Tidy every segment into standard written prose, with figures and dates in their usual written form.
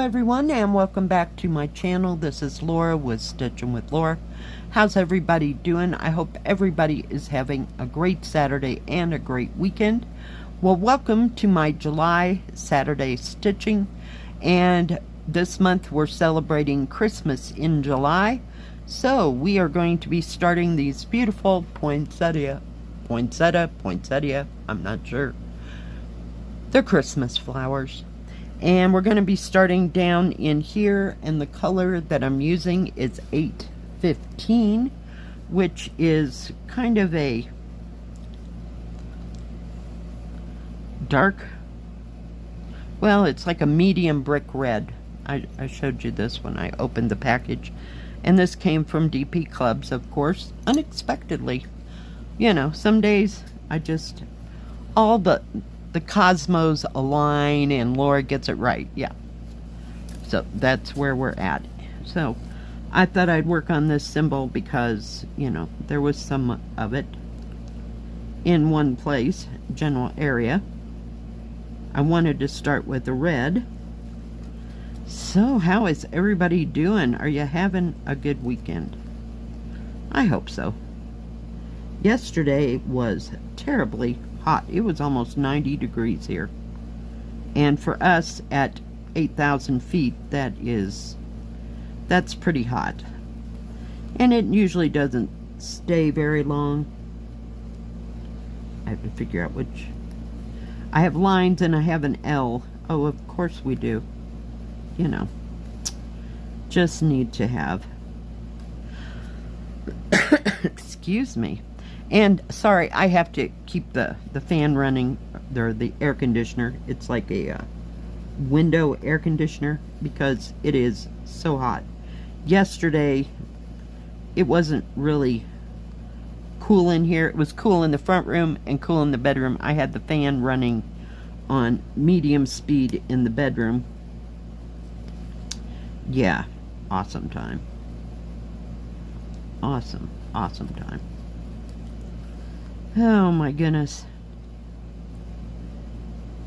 everyone, and welcome back to my channel. This is Laura with Stitching with Laura. How's everybody doing? I hope everybody is having a great Saturday and a great weekend. Well, welcome to my July Saturday stitching, and this month we're celebrating Christmas in July, so we are going to be starting these beautiful poinsettia, I'm not sure. They're Christmas flowers. And we're going to be starting down in here, and the color that I'm using is 815, which is kind of a dark, well, it's like a medium brick red. I showed you this when I opened the package, and this came from DPClubs, of course, unexpectedly. You know, some days I just, all the cosmos align and Laura gets it right. Yeah, so that's where we're at. So I thought I'd work on this symbol because, you know, there was some of it in one place, general area. I wanted to start with the red. So how is everybody doing? Are you having a good weekend? I hope so. Yesterday was terribly hot. It was almost 90 degrees here, and for us at 8,000 feet, that's pretty hot, and it usually doesn't stay very long. I have to figure out which. I have lines and I have an L. Oh, of course we do. You know, just need to have excuse me. And sorry, I have to keep the fan running, or the air conditioner. It's like a window air conditioner because it is so hot. Yesterday, it wasn't really cool in here. It was cool in the front room and cool in the bedroom. I had the fan running on medium speed in the bedroom. Yeah, awesome time. Awesome time. Oh my goodness.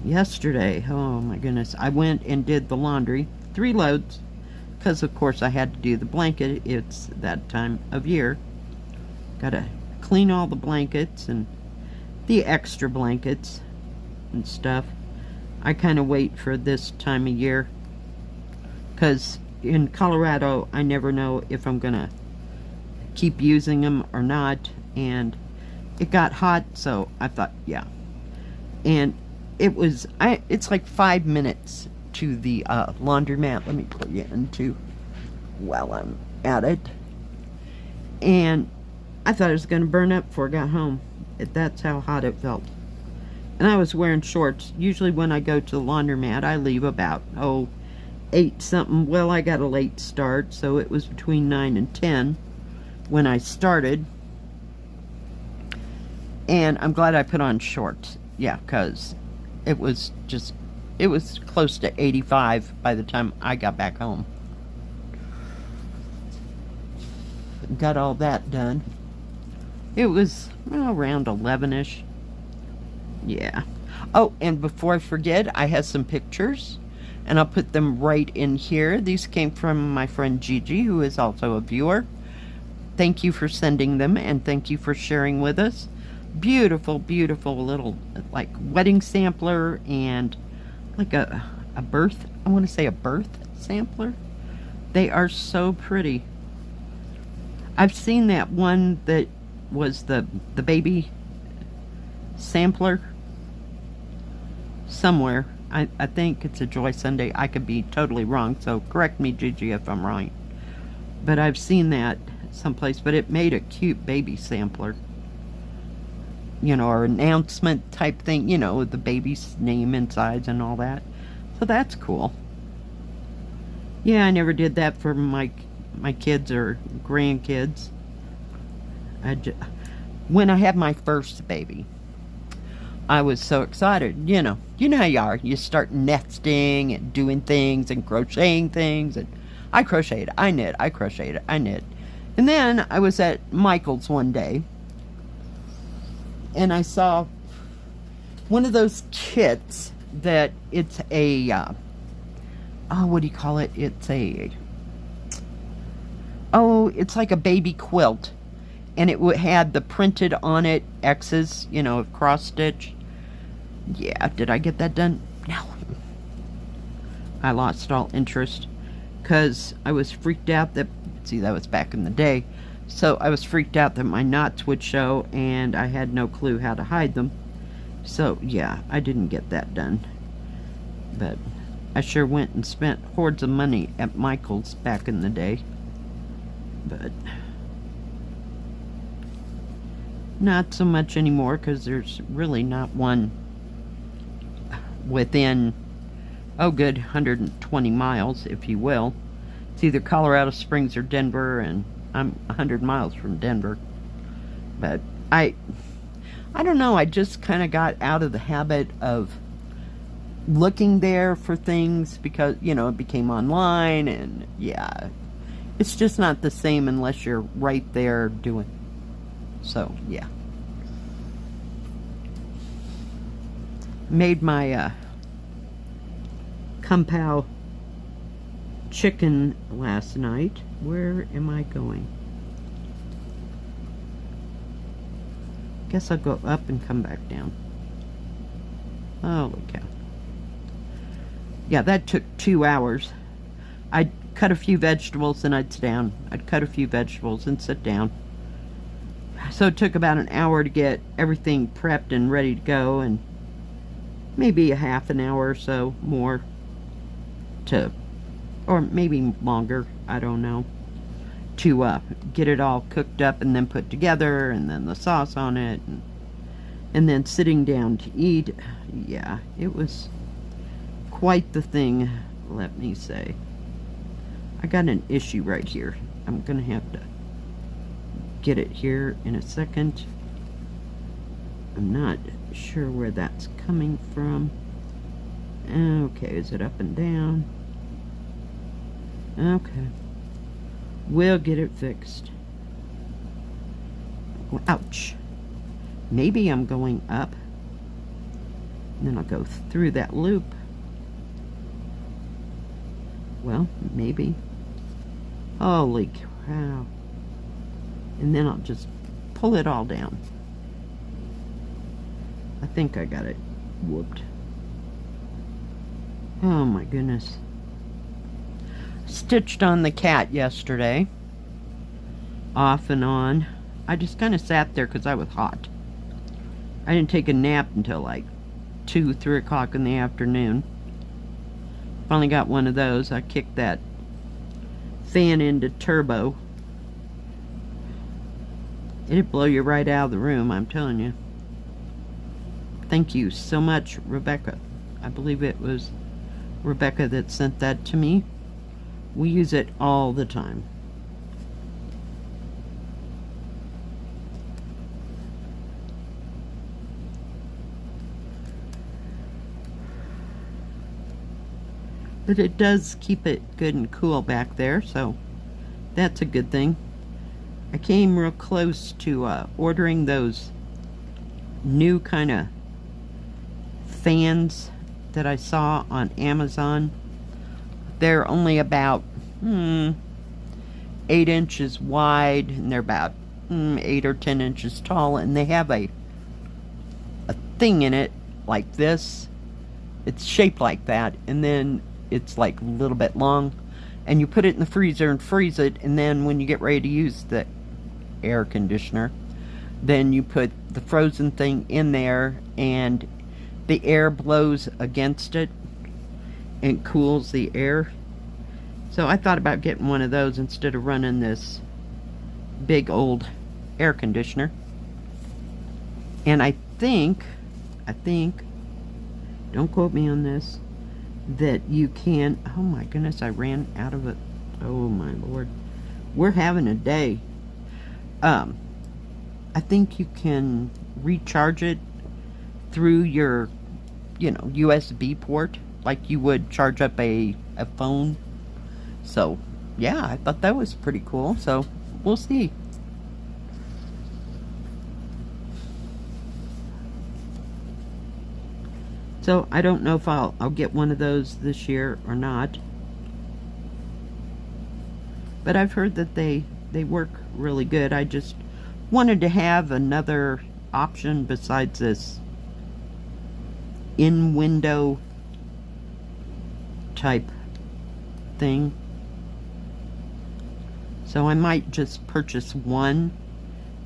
Yesterday, oh my goodness, I went and did the laundry, 3 loads, because of course I had to do the blanket. It's that time of year. Gotta clean all the blankets and the extra blankets and stuff. I kind of wait for this time of year, because in Colorado I never know if I'm gonna keep using them or not, and it got hot, so I thought, yeah. And it's like 5 minutes to the laundromat. Let me put you into while I'm at it. And I thought it was going to burn up before I got home. That's how hot it felt. And I was wearing shorts. Usually when I go to the laundromat, I leave about, 8 something. Well, I got a late start, so it was between 9 and 10 when I started. And I'm glad I put on shorts. Yeah, because it was close to 85 by the time I got back home. Got all that done. It was around 11-ish. Yeah. Oh, and before I forget, I have some pictures, and I'll put them right in here. These came from my friend Gigi, who is also a viewer. Thank you for sending them, and thank you for sharing with us. Beautiful, beautiful little, like, wedding sampler, and like a birth, I want to say a birth sampler. They are so pretty. I've seen that one that was the baby sampler somewhere. I think it's a Joy Sunday. I could be totally wrong, so correct me, Gigi, if I'm wrong. But I've seen that someplace, but it made a cute baby sampler. You know, or announcement type thing, you know, with the baby's name inside and all that. So that's cool. Yeah, I never did that for my kids or grandkids. When I had my first baby, I was so excited. You know how you are. You start nesting and doing things and crocheting things. And I crocheted, I knit, I crocheted, I knit. And then I was at Michael's one day, and I saw one of those kits that it's a oh, what do you call it? It's a, oh, it's like a baby quilt. And it had the printed on it X's, you know, cross stitch. Yeah, did I get that done? No. I lost all interest because I was freaked out that, see, that was back in the day. So I was freaked out that my knots would show and I had no clue how to hide them. So yeah, I didn't get that done. But I sure went and spent hordes of money at Michael's back in the day. But not so much anymore because there's really not one within, oh good, 120 miles, if you will. It's either Colorado Springs or Denver, and I'm 100 miles from Denver. But I don't know, I just kind of got out of the habit of looking there for things because, you know, it became online, and yeah, it's just not the same unless you're right there doing. So, yeah. Made my Kung Pao chicken last night. Where am I going? Guess I'll go up and come back down. Holy cow. Yeah, that took 2 hours. I'd cut a few vegetables and I'd sit down. I'd cut a few vegetables and sit down. So it took about an hour to get everything prepped and ready to go, and maybe a half an hour or so more to, or maybe longer, I don't know, to get it all cooked up and then put together, and then the sauce on it, and then sitting down to eat. Yeah, it was quite the thing, let me say. I got an issue right here. I'm gonna have to get it here in a second. I'm not sure where that's coming from. Okay, is it up and down? Okay, we'll get it fixed. Oh, ouch. Maybe I'm going up, and then I'll go through that loop. Well, maybe. Holy cow. And then I'll just pull it all down. I think I got it whooped. Oh my goodness. Stitched on the cat yesterday. Off and on. I just kind of sat there because I was hot. I didn't take a nap until like 2, 3 o'clock in the afternoon. Finally got one of those. I kicked that fan into turbo. It'd blow you right out of the room, I'm telling you. Thank you so much, Rebecca. I believe it was Rebecca that sent that to me. We use it all the time. But it does keep it good and cool back there, so that's a good thing. I came real close to ordering those new kind of fans that I saw on Amazon. They're only about 8 inches wide, and they're about 8 or 10 inches tall, and they have a thing in it like this. It's shaped like that, and then it's like a little bit long, and you put it in the freezer and freeze it, and then when you get ready to use the air conditioner, then you put the frozen thing in there, and the air blows against it and cools the air. So I thought about getting one of those instead of running this big old air conditioner. And I think, don't quote me on this, that you can, oh my goodness, I ran out of it. Oh my Lord. We're having a day. I think you can recharge it through your, USB port, like you would charge up a phone. So, yeah, I thought that was pretty cool. So, we'll see. So, I don't know if I'll get one of those this year or not. But I've heard that they work really good. I just wanted to have another option besides this in-window type thing. So I might just purchase one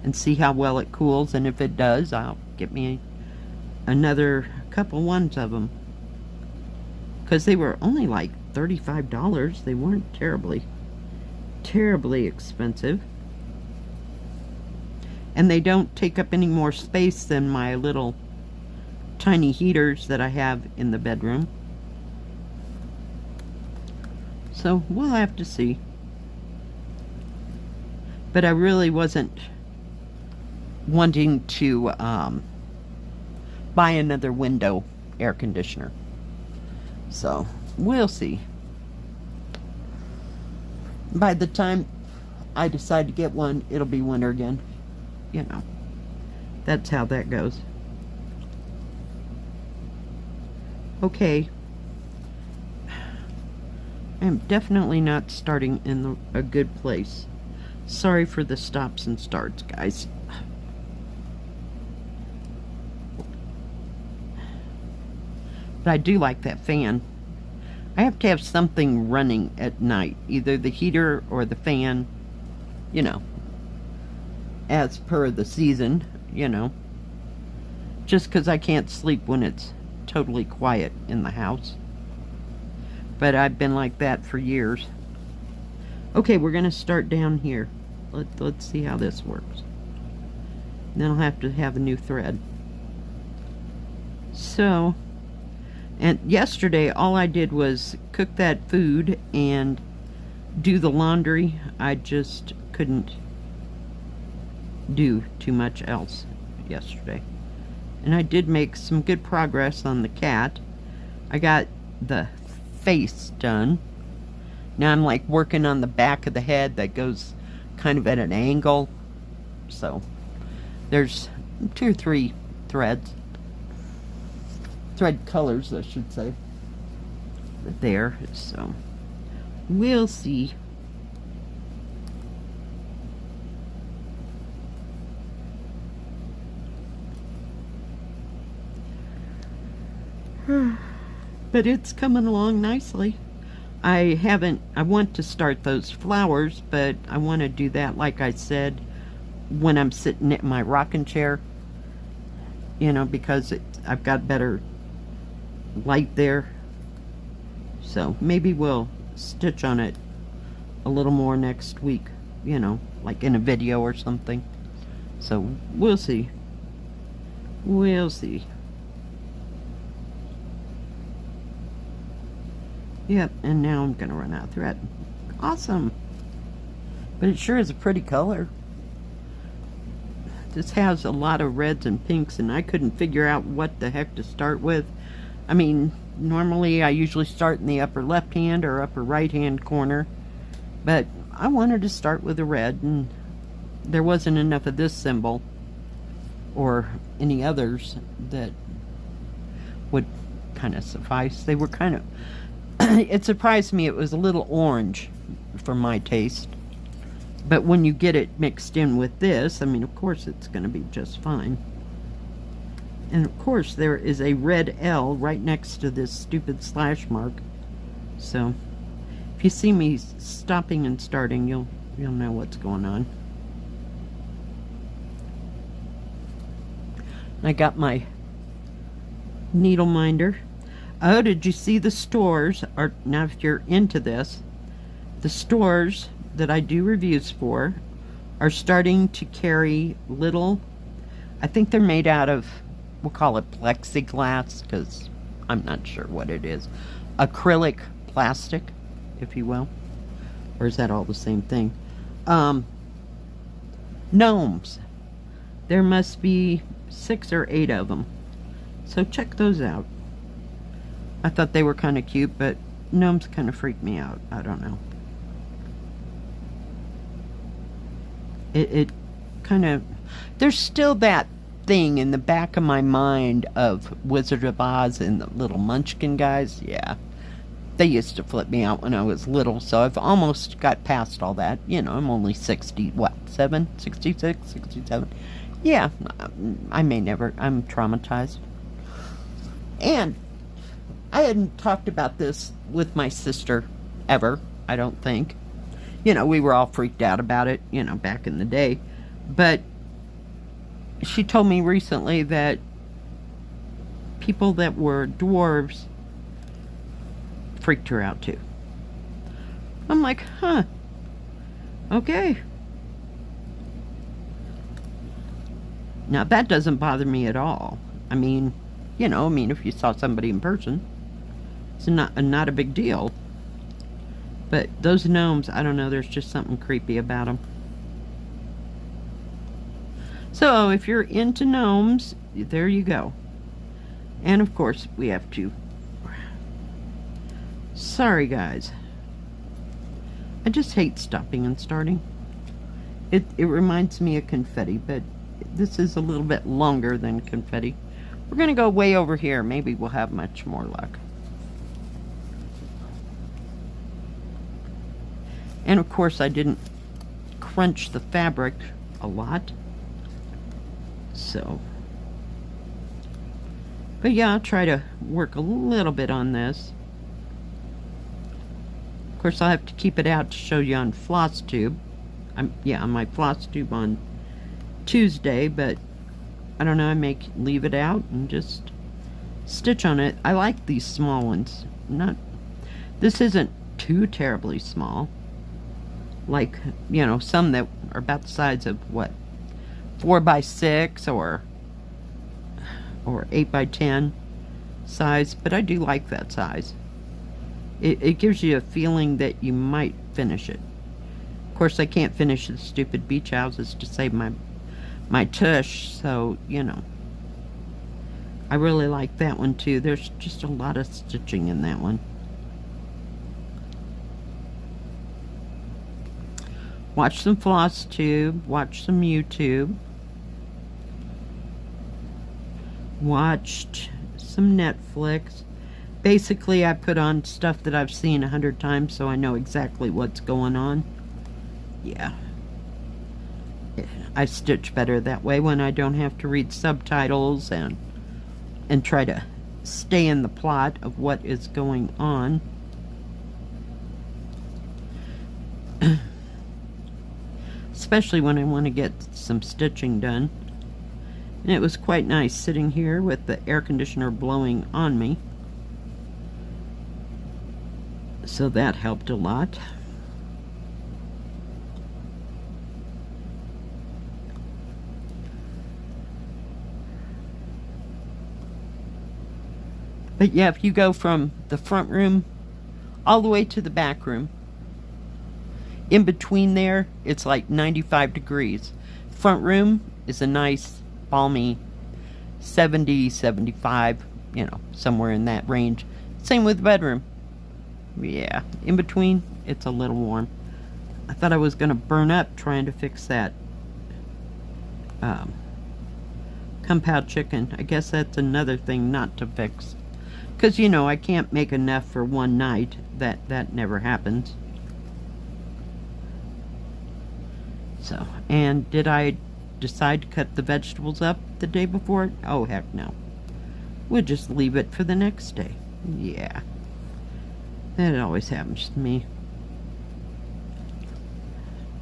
and see how well it cools, and if it does, I'll get me another couple ones of them. Because they were only like $35. They weren't terribly expensive. And they don't take up any more space than my little tiny heaters that I have in the bedroom. So we'll have to see. But I really wasn't wanting to buy another window air conditioner. So we'll see. By the time I decide to get one, it'll be winter again. You know, that's how that goes. Okay. I'm definitely not starting in a good place. Sorry for the stops and starts, guys. But I do like that fan. I have to have something running at night, either the heater or the fan, you know, as per the season, you know, just because I can't sleep when it's totally quiet in the house. But I've been like that for years. Okay, we're going to start down here. Let's see how this works. Then I'll have to have a new thread. So, and yesterday all I did was cook that food and do the laundry. I just couldn't do too much else yesterday. And I did make some good progress on the cat. I got the face done. Now I'm like working on the back of the head that goes kind of at an angle. So there's 2 or 3 thread colors, I should say, there. So we'll see. But it's coming along nicely. I want to start those flowers, but I want to do that, like I said, when I'm sitting in my rocking chair, you know, because I've got better light there. So maybe we'll stitch on it a little more next week, you know, like in a video or something. So we'll see. We'll see. Yep, and now I'm going to run out of thread. Awesome. But it sure is a pretty color. This has a lot of reds and pinks, and I couldn't figure out what the heck to start with. I mean, normally I usually start in the upper left hand or upper right hand corner, but I wanted to start with a red, and there wasn't enough of this symbol or any others that would kind of suffice. They were kind of it surprised me it was a little orange for my taste. But when you get it mixed in with this, I mean, of course it's going to be just fine. And of course there is a red L right next to this stupid slash mark. So if you see me stopping and starting, you'll know what's going on. I got my needle minder. Oh, did you see the stores? Now if you're into this, the stores that I do reviews for are starting to carry little, I think they're made out of, we'll call it plexiglass, because I'm not sure what it is. Acrylic plastic, if you will. Or is that all the same thing? Gnomes. There must be 6 or 8 of them. So check those out. I thought they were kind of cute, but gnomes kind of freak me out. I don't know. It kind of... There's still that thing in the back of my mind of Wizard of Oz and the little munchkin guys. Yeah. They used to flip me out when I was little, so I've almost got past all that. You know, I'm only 66, 67. Yeah, I may never, I'm traumatized. And I hadn't talked about this with my sister ever, I don't think. You know, we were all freaked out about it, you know, back in the day. But she told me recently that people that were dwarves freaked her out too. I'm like, huh, okay. Now that doesn't bother me at all. I mean, you know, if you saw somebody in person, it's not a big deal. But those gnomes, I don't know, there's just something creepy about them. So if you're into gnomes, there you go. And of course, we have to... Sorry, guys. I just hate stopping and starting. It reminds me of confetti, but this is a little bit longer than confetti. We're going to go way over here. Maybe we'll have much more luck. And of course, I didn't crunch the fabric a lot. So, but yeah, I'll try to work a little bit on this. Of course, I'll have to keep it out to show you on floss tube. On my floss tube on Tuesday, but I don't know, I may leave it out and just stitch on it. I like these small ones. This isn't too terribly small. Like, you know, some that are about the size of what, 4x6 or 8x10 size, but I do like that size. It gives you a feeling that you might finish it. Of course, I can't finish the stupid beach houses to save my tush, so, you know. I really like that one too. There's just a lot of stitching in that one. Watch some floss tube, watch some YouTube. Watched some Netflix. Basically, I put on stuff that I've seen 100 times, so I know exactly what's going on. Yeah. I stitch better that way when I don't have to read subtitles and try to stay in the plot of what is going on. Especially when I want to get some stitching done. And it was quite nice sitting here with the air conditioner blowing on me. So that helped a lot. But yeah, if you go from the front room all the way to the back room, in between there, it's like 95 degrees. Front room is a nice, balmy 70, 75, you know, somewhere in that range. Same with the bedroom. Yeah, in between, it's a little warm. I thought I was going to burn up trying to fix that Kung Pao chicken. I guess that's another thing not to fix. Because, you know, I can't make enough for one night. That never happens. So, and did I decide to cut the vegetables up the day before? Oh, heck no. We'll just leave it for the next day. Yeah. That always happens to me.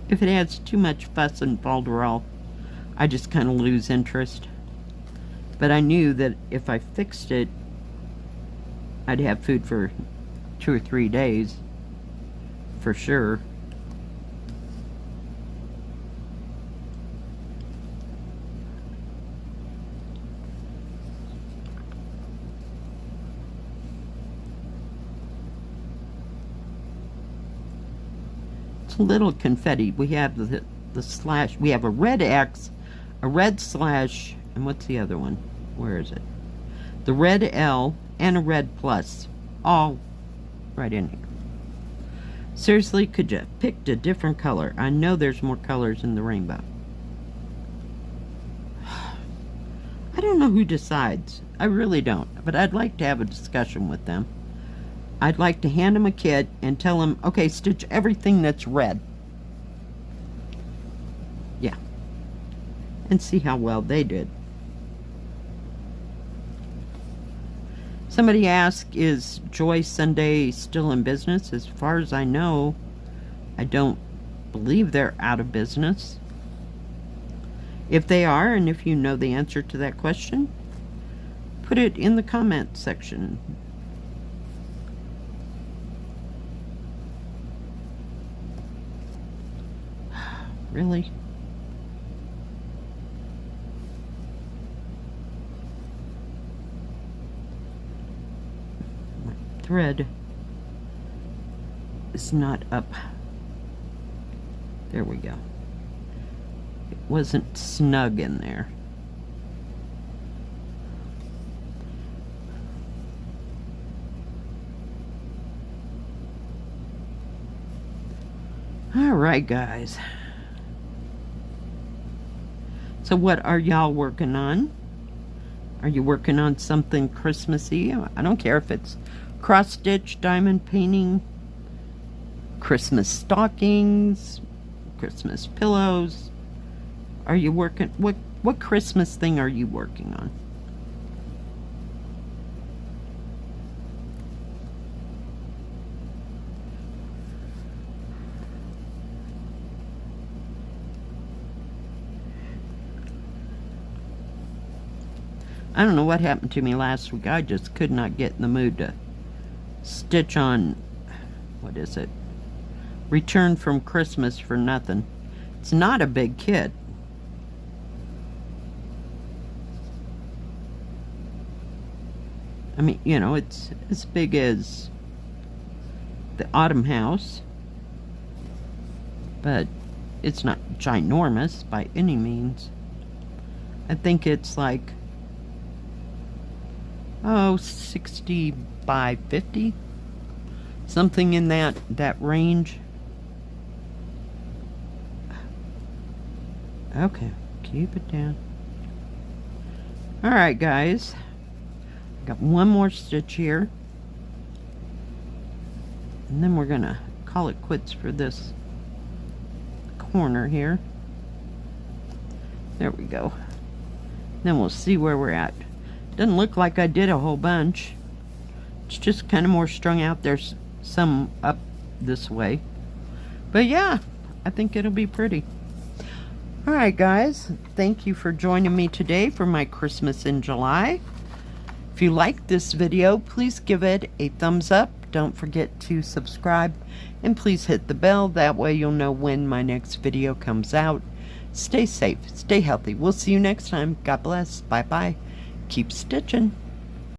If it adds too much fuss and falderall, I just kind of lose interest. But I knew that if I fixed it, I'd have food for 2 or 3 days. For sure. Little confetti. We have the slash. We have a red X, a red slash, and what's the other one? Where is it? The red L and a red plus, all right in here. Seriously, could you have picked a different color? I know there's more colors in the rainbow. I don't know who decides. I really don't. But I'd like to have a discussion with them. I'd like to hand them a kit and tell them, okay, stitch everything that's red. Yeah. And see how well they did. Somebody asked, is Joy Sunday still in business? As far as I know, I don't believe they're out of business. If they are, and if you know the answer to that question, put it in the comment section. Really? My thread is not up. There we go. It wasn't snug in there. All right, guys. So what are y'all working on? Are you working on something Christmassy? I don't care if it's cross stitch, diamond painting, Christmas stockings, Christmas pillows. Are you working, what Christmas thing are you working on? I don't know what happened to me last week. I just could not get in the mood to stitch on, what is it? Return from Christmas for nothing. It's not a big kit. I mean, you know, it's as big as the Autumn House, but it's not ginormous by any means. I think it's like, 60 by 50, something in that range. Okay, keep it down. All right, guys, got one more stitch here, and then we're gonna call it quits for this corner here. There we go. Then we'll see where we're at. Doesn't look like I did a whole bunch. It's just kind of more strung out. There's some up this way. But yeah, I think it'll be pretty. Alright guys, thank you for joining me today for my Christmas in July. If you liked this video, please give it a thumbs up. Don't forget to subscribe. And please hit the bell. That way you'll know when my next video comes out. Stay safe. Stay healthy. We'll see you next time. God bless. Bye-bye. Keep stitching.